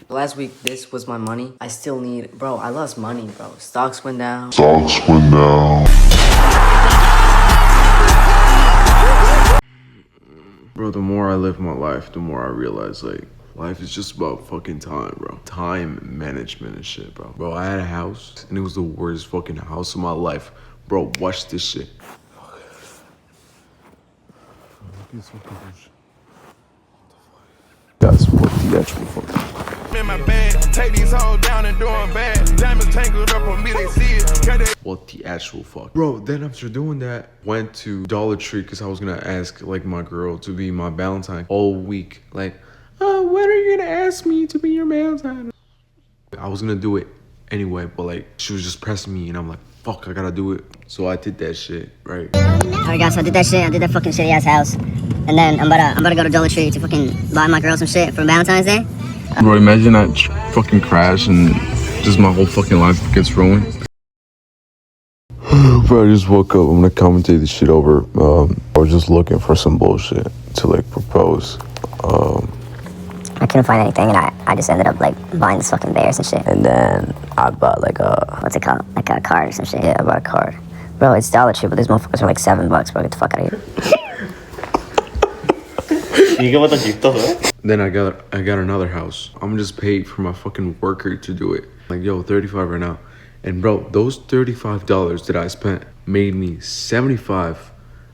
Last week, this was my money. I still need, bro, I lost money, bro. Stocks went down. Bro, the more I live my life, the more I realize, like, life is just about fucking time, bro. Time management and shit, bro. Bro, I had a house, and it was the worst fucking house of my life. Bro, watch this shit. That's what the actual fuck. In my bag, take these hoes down and doing bad. Diamonds tangled up on me, they see it. What the actual fuck? Bro, then after doing that, went to Dollar Tree because I was gonna ask, like, my girl to be my Valentine all week. Like, oh, when are you gonna ask me to be your Valentine? I was gonna do it anyway, but, like, she was just pressing me, and I'm like, fuck, I gotta do it. So I did that shit, right? Alright guys, so I did that shit. I did that fucking shitty ass house. And then I'm about to go to Dollar Tree to fucking buy my girl some shit for Valentine's Day. Bro, imagine I fucking crash and just my whole fucking life gets ruined. Bro, I just woke up. I'm gonna commentate this shit over. I was just looking for some bullshit to, like, propose. I couldn't find anything, and I just ended up, like, buying this fucking bears and shit. And then I bought like a, What's it called? Like a card or some shit. yeah, I bought a card. Bro, it's Dollar Tree, but these motherfuckers are like $7, bro. Get the fuck out of here. Then I got another house. I'm just paid for my fucking worker to do it. Like, yo, 35 right now. And bro, those $35 that I spent made me 75.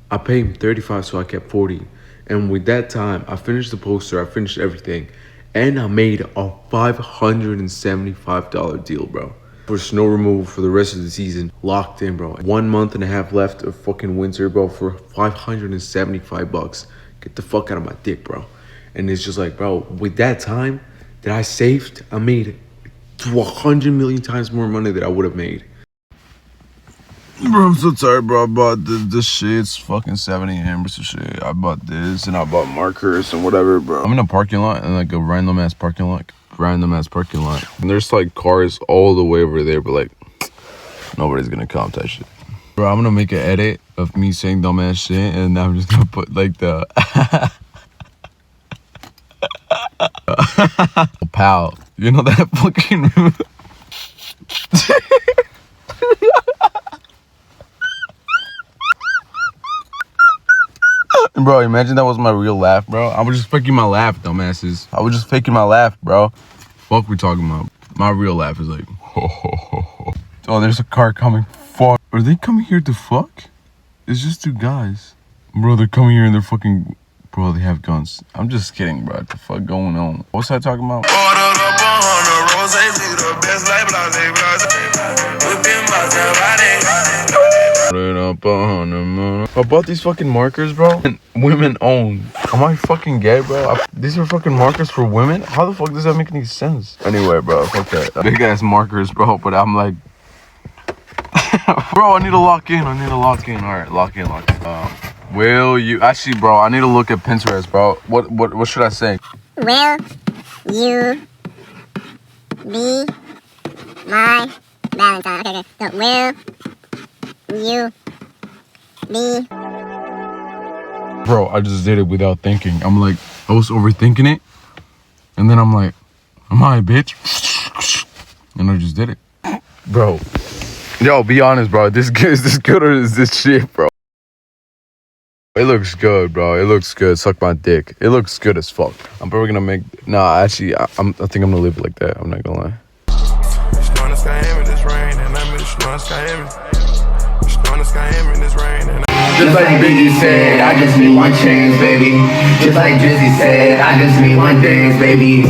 I paid him 35, so I kept 40. And with that time, I finished the poster, I finished everything, and I made a $575 deal, bro. For snow removal for the rest of the season, locked in, bro. 1 month and a half left of fucking winter, bro, for $575. Get the fuck out of my dick, bro. And it's just like, bro, with that time that I saved, I made 100 million times more money that I would have made. Bro, I'm so tired, bro. I bought this shit. It's fucking 7 a.m. or some shit. I bought this and I bought markers and whatever, bro. I'm in a parking lot, and like a random ass parking lot. And there's like cars all the way over there, but like nobody's gonna come type shit. Bro, I'm gonna make an edit of me saying dumbass shit, and I'm just gonna put like the pal. You know that fucking Bro, imagine that was my real laugh, bro. I was just faking my laugh, dumbasses. I was just faking my laugh, bro. Fuck we talking about? My real laugh is like, ho, ho, ho, ho. Oh, there's a car coming. Fuck. Are they coming here to fuck? It's just two guys. Bro, they're coming here and they're fucking... Bro, they have guns. I'm just kidding, bro. What the fuck going on? What's I talking about? I bought these fucking markers, bro. And women owned. Am I fucking gay, bro? These are fucking markers for women? How the fuck does that make any sense? Anyway, bro, fuck that. Big ass markers, bro. But I'm like... Bro, I need to lock in. Alright, lock in. Will you... Actually, bro, I need to look at Pinterest, bro. What should I say? Will you be my Valentine? Okay. So, will you be... Bro, I just did it without thinking. I'm like, I was overthinking it. And then I'm like, am I a bitch? And I just did it. Bro. Yo, be honest, bro. Is this good or is this shit, bro? It looks good, bro. It looks good. Suck my dick. It looks good as fuck. I'm probably gonna make... Nah, actually, I think I'm gonna leave it like that. I'm not gonna lie. Just like Biggie said, I just need one chance, baby. Just like Drizzy said, I just need one dance, baby.